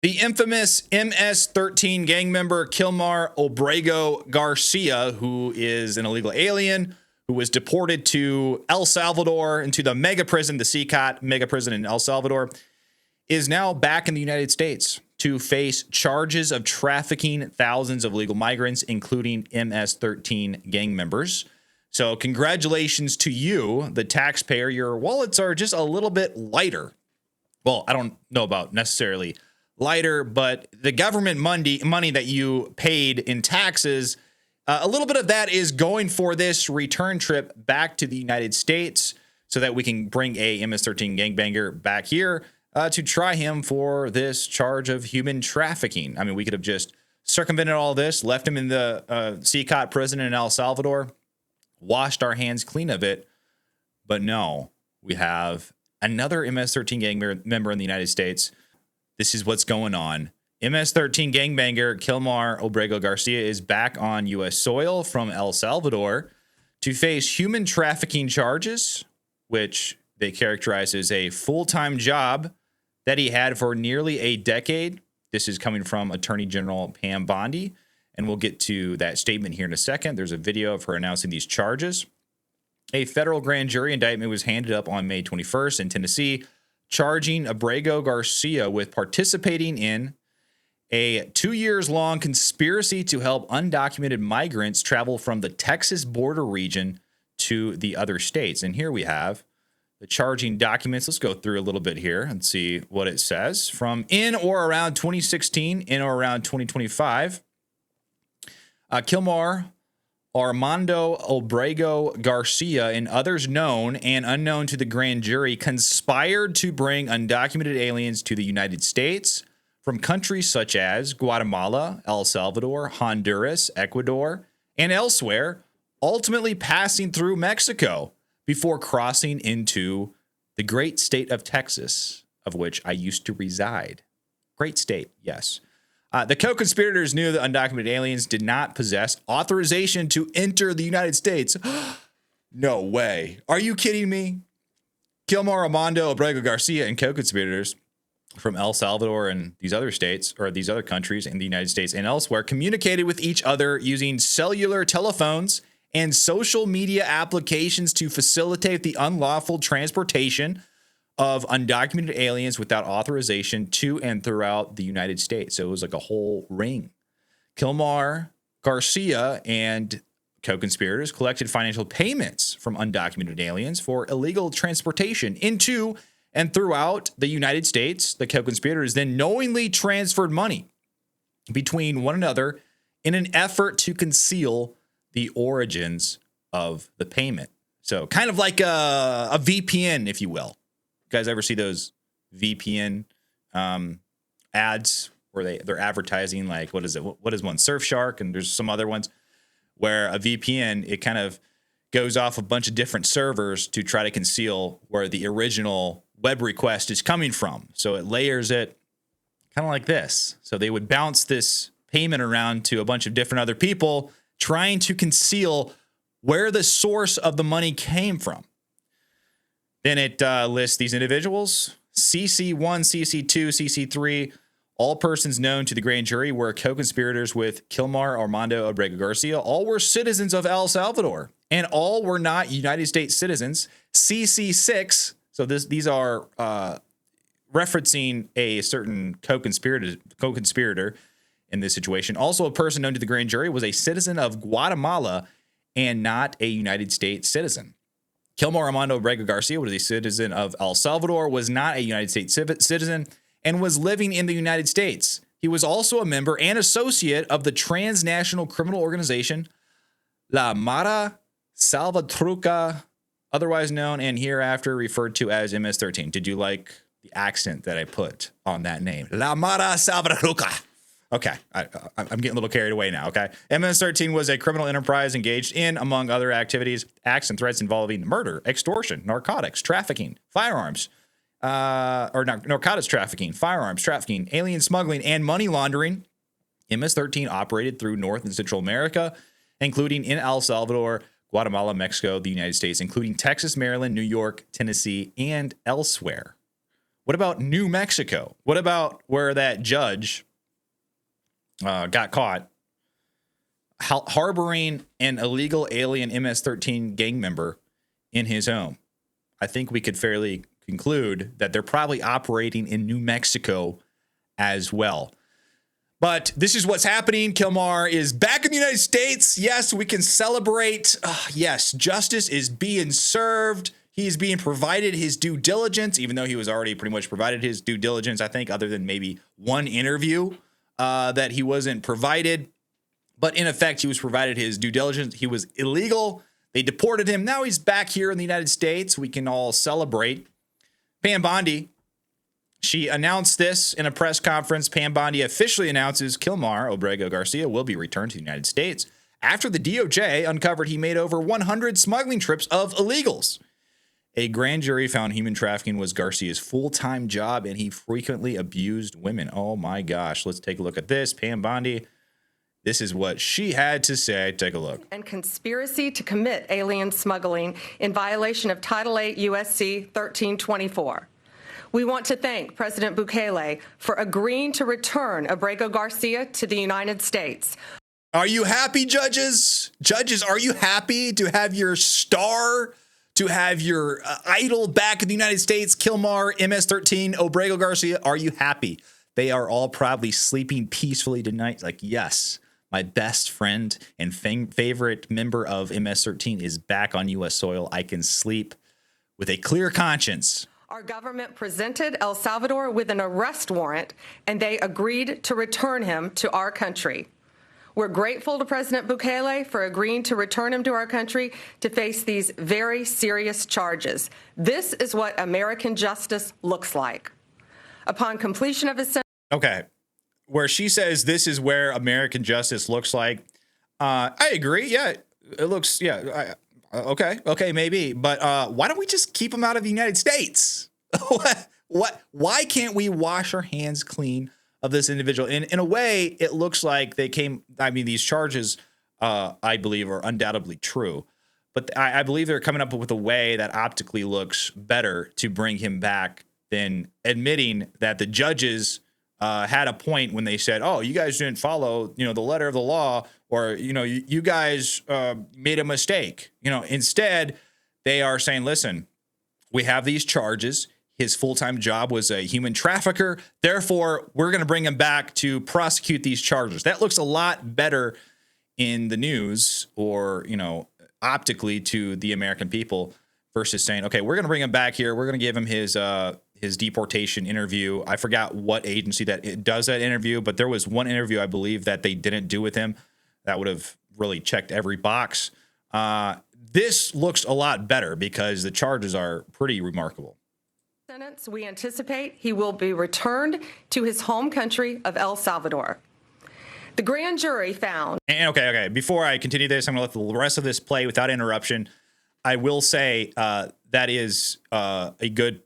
The infamous MS-13 gang member Kilmar Abrego Garcia, who is an illegal alien who was deported to El Salvador into the mega prison, the CCOT mega prison in El Salvador, is now back in the United States to face charges of trafficking thousands of illegal migrants, including MS-13 gang members. So congratulations to you, the taxpayer. Your wallets are just a little bit lighter. Well, I don't know about necessarily lighter, but the government money that you paid in taxes, a little bit of that is going for this return trip back to the United States so that we can bring a MS-13 gangbanger back here to try him for this charge of human trafficking. I mean, we could have just circumvented all this, left him in the CCOT prison in El Salvador, washed our hands clean of it. But no, we have another MS-13 gang member in the United States. This is what's going on. MS-13 gangbanger Kilmar Abrego Garcia is back on U.S. soil from El Salvador to face human trafficking charges, which they characterize as a full-time job that he had for nearly a decade. This is coming from Attorney General Pam Bondi, and we'll get to that statement here in a second. There's a video of her announcing these charges. A federal grand jury indictment was handed up on May 21st in Tennessee, charging Abrego Garcia with participating in a 2 years long conspiracy to help undocumented migrants travel from the Texas border region to the other states. And here we have the charging documents. Let's go through a little bit here and see what it says. From in or around 2016, in or around 2025, Kilmar Armando Abrego Garcia and others known and unknown to the grand jury conspired to bring undocumented aliens to the United States from countries such as Guatemala, El Salvador, Honduras, Ecuador, and elsewhere, ultimately passing through Mexico before crossing into the great state of Texas, of which I used to reside. Great state, yes. The co-conspirators knew that undocumented aliens did not possess authorization to enter the United States. No way. Are you kidding me? Kilmar Armando Abrego Garcia and co-conspirators from El Salvador and these other states, or these other countries in the United States and elsewhere, communicated with each other using cellular telephones and social media applications to facilitate the unlawful transportation of undocumented aliens without authorization to and throughout the United States. So it was like a whole ring. Kilmar Garcia and co-conspirators collected financial payments from undocumented aliens for illegal transportation into and throughout the United States. The co-conspirators then knowingly transferred money between one another in an effort to conceal the origins of the payment. So kind of like a VPN, if you will. You guys ever see those VPN ads where they're advertising, like, what is it? What is one? Surfshark, and there's some other ones where a VPN, it kind of goes off a bunch of different servers to try to conceal where the original web request is coming from. So it layers it kind of like this. So they would bounce this payment around to a bunch of different other people, trying to conceal where the source of the money came from. Then it lists these individuals: CC1, CC2, CC3. All persons known to the grand jury were co-conspirators with Kilmar Armando Abrego Garcia. All were citizens of El Salvador, and all were not United States citizens. CC6, so these are referencing a certain co-conspirator in this situation. Also, a person known to the grand jury was a citizen of Guatemala and not a United States citizen. Kilmar Armando Abrego Garcia was a citizen of El Salvador, was not a United States citizen, and was living in the United States. He was also a member and associate of the transnational criminal organization La Mara Salvatrucha, otherwise known and hereafter referred to as MS-13. Did you like the accent that I put on that name? La Mara Salvatrucha. Okay, I'm getting a little carried away now, okay? MS-13 was a criminal enterprise engaged in, among other activities, acts and threats involving murder, extortion, narcotics, trafficking, firearms, narcotics trafficking, firearms trafficking, alien smuggling, and money laundering. MS-13 operated through North and Central America, including in El Salvador, Guatemala, Mexico, the United States, including Texas, Maryland, New York, Tennessee, and elsewhere. What about New Mexico? What about where that judge got caught harboring an illegal alien MS-13 gang member in his home? I think we could fairly conclude that they're probably operating in New Mexico as well. But this is what's happening. Kilmar is back in the United States. Yes, we can celebrate. Yes, justice is being served. He is being provided his due diligence, even though he was already pretty much provided his due diligence, I think, other than maybe one interview that he wasn't provided. But in effect, he was provided his due diligence. He was illegal. They deported him. Now he's back here in the United States. We can all celebrate. Pam Bondi, she announced this in a press conference. Pam Bondi officially announces Kilmar Abrego Garcia will be returned to the United States after the DOJ uncovered he made over 100 smuggling trips of illegals. A grand jury found human trafficking was Garcia's full-time job and he frequently abused women. Oh my gosh. Let's take a look at this. Pam Bondi, this is what she had to say. Take a look. And conspiracy to commit alien smuggling in violation of Title 8 U.S.C. 1324. We want to thank President Bukele for agreeing to return Abrego Garcia to the United States. Are you happy, judges? Judges, are you happy to have your star, to have your idol back in the United States, Kilmar MS-13 Abrego Garcia? Are you happy? They are all probably sleeping peacefully tonight. Like, yes, my best friend and favorite member of MS-13 is back on U.S. soil. I can sleep with a clear conscience. Our government presented El Salvador with an arrest warrant, and they agreed to return him to our country. We're grateful to President Bukele for agreeing to return him to our country to face these very serious charges. This is what American justice looks like. Upon completion of his sentence. Okay, where she says this is where American justice looks like, I agree. Yeah, it looks, yeah, okay, maybe. But why don't we just keep him out of the United States? Why can't we wash our hands clean of this individual? In a way, it looks like they came, I mean, these charges, I believe, are undoubtedly true. But I believe they're coming up with a way that optically looks better to bring him back than admitting that the judges had a point when they said, oh, you guys didn't follow, the letter of the law, or, you guys made a mistake. Instead, they are saying, listen, we have these charges. His full-time job was a human trafficker. Therefore, we're going to bring him back to prosecute these charges. That looks a lot better in the news or, optically to the American people versus saying, okay, we're going to bring him back here. We're going to give him his deportation interview. I forgot what agency that does that interview, but there was one interview I believe that they didn't do with him that would have really checked every box. This looks a lot better because the charges are pretty remarkable. We anticipate he will be returned to his home country of El Salvador. The grand jury found. And okay. Before I continue this, I'm going to let the rest of this play without interruption. I will say that is a good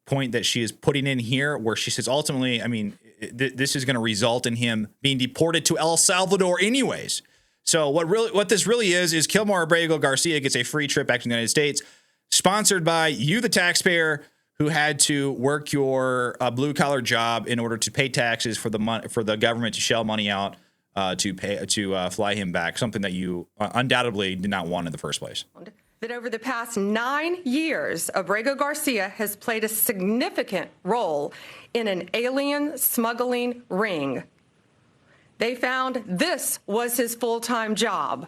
point that she is putting in here, where she says ultimately, I mean, this is going to result in him being deported to El Salvador anyways. So what this really is Kilmar Abrego Garcia gets a free trip back to the United States, sponsored by you, the taxpayer, who had to work your blue collar job in order to pay taxes for the government to shell money out to fly him back, something that you undoubtedly did not want in the first place. That over the past 9 years, Abrego Garcia has played a significant role in an alien smuggling ring. They found this was his full-time job,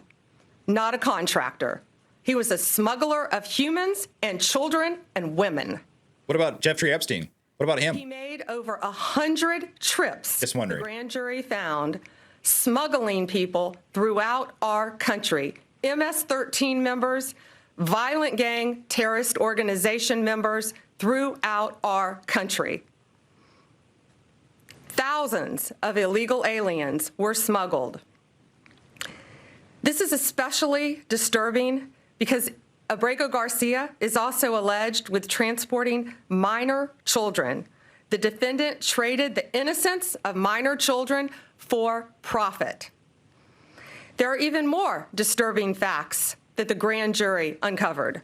not a contractor. He was a smuggler of humans and children and women. What about Jeffrey Epstein? What about him? He made over 100 trips. Just wondering. The grand jury found smuggling people throughout our country. MS-13 members, violent gang, terrorist organization members throughout our country. Thousands of illegal aliens were smuggled. This is especially disturbing because Abrego Garcia is also alleged with transporting minor children. The defendant traded the innocence of minor children for profit. There are even more disturbing facts that the grand jury uncovered.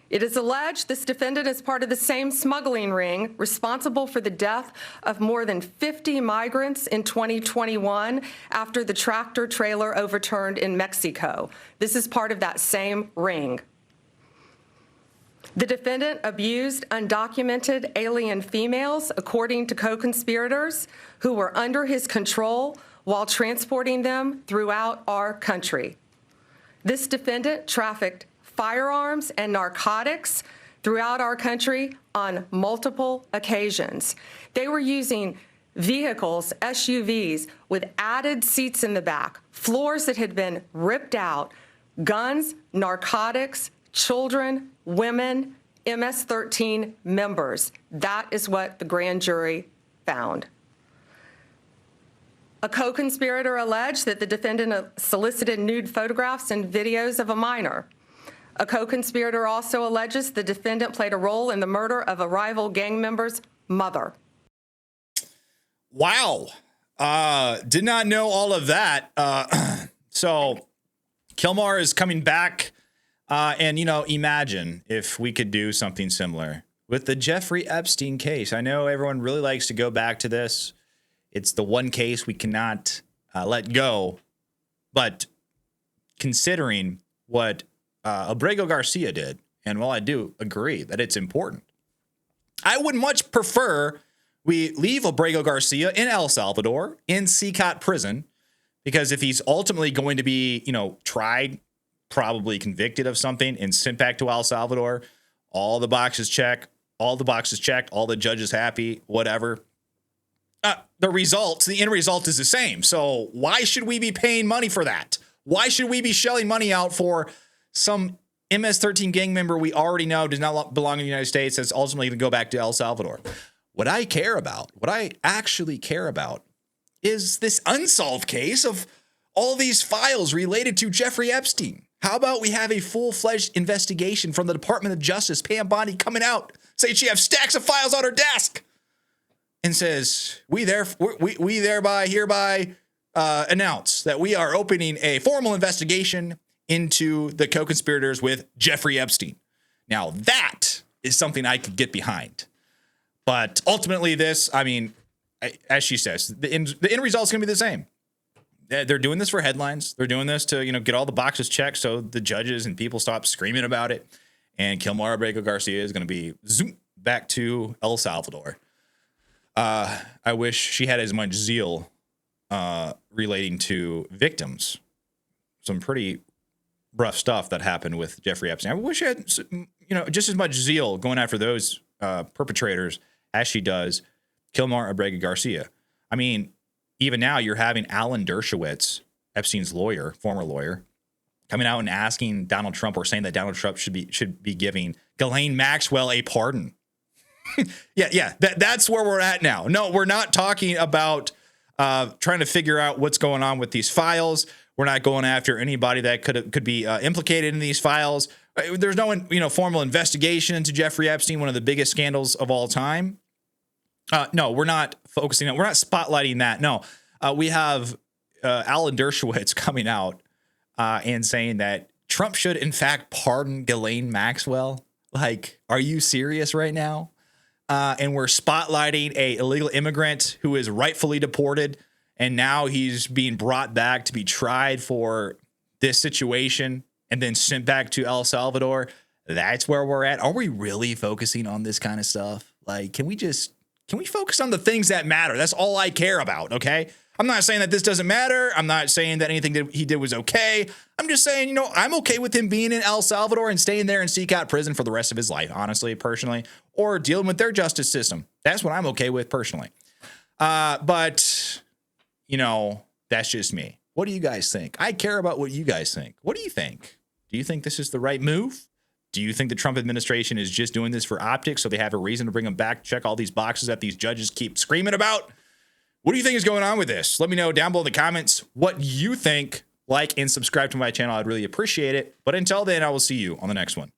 It is alleged this defendant is part of the same smuggling ring responsible for the death of more than 50 migrants in 2021 after the tractor trailer overturned in Mexico. This is part of that same ring. The defendant abused undocumented alien females, according to co-conspirators, who were under his control while transporting them throughout our country. This defendant trafficked firearms and narcotics throughout our country on multiple occasions. They were using vehicles, SUVs, with added seats in the back, floors that had been ripped out, guns, narcotics, children, women, MS-13 members. That is what the grand jury found. A co-conspirator alleged that the defendant solicited nude photographs and videos of a minor. A co-conspirator also alleges the defendant played a role in the murder of a rival gang member's mother. Wow. Did not know all of that. So Kilmar is coming back. And, imagine if we could do something similar with the Jeffrey Epstein case. I know everyone really likes to go back to this. It's the one case we cannot let go. But considering what Abrego Garcia did, and while I do agree that it's important, I would much prefer we leave Abrego Garcia in El Salvador, in CCOT prison, because if he's ultimately going to be, tried, probably convicted of something, and sent back to El Salvador, all the boxes checked, all the judges happy, whatever. The end result is the same. So why should we be paying money for that? Why should we be shelling money out for some MS-13 gang member we already know does not belong in the United States that's ultimately going to go back to El Salvador? What I actually care about is this unsolved case of all these files related to Jeffrey Epstein. How about we have a full-fledged investigation from the Department of Justice, Pam Bondi, coming out, saying she has stacks of files on her desk, and says, we thereby hereby announce that we are opening a formal investigation into the co-conspirators with Jeffrey Epstein. Now, that is something I could get behind. But ultimately this, as she says, the end result is going to be the same. They're doing this for headlines. They're doing this to, get all the boxes checked so the judges and people stop screaming about it. And Kilmar Abrego Garcia is going to be back to El Salvador. I wish she had as much zeal relating to victims. Some pretty rough stuff that happened with Jeffrey Epstein. I wish she had, just as much zeal going after those perpetrators as she does Kilmar Abrego Garcia. Even now you're having Alan Dershowitz, Epstein's lawyer, former lawyer, coming out and asking Donald Trump, or saying that Donald Trump should be giving Ghislaine Maxwell a pardon. That's where we're at now. No, we're not talking about trying to figure out what's going on with these files. We're not going after anybody that could be implicated in these files. There's no formal investigation into Jeffrey Epstein, one of the biggest scandals of all time. No, we're not focusing on, we're not spotlighting that. No, we have Alan Dershowitz coming out and saying that Trump should in fact pardon Ghislaine Maxwell. Like, are you serious right now? And we're spotlighting a illegal immigrant who is rightfully deported, and now he's being brought back to be tried for this situation and then sent back to El Salvador. That's where we're at. Are we really focusing on this kind of stuff? Like, can we focus on the things that matter? That's all I care about, okay? I'm not saying that this doesn't matter. I'm not saying that anything that he did was okay. I'm just saying, I'm okay with him being in El Salvador and staying there and seek out prison for the rest of his life, honestly, personally, or dealing with their justice system. That's what I'm okay with personally. But, that's just me. What do you guys think? I care about what you guys think. What do you think? Do you think this is the right move? Do you think the Trump administration is just doing this for optics so they have a reason to bring him back, check all these boxes that these judges keep screaming about? What do you think is going on with this? Let me know down below in the comments what you think. Like and subscribe to my channel. I'd really appreciate it. But until then, I will see you on the next one.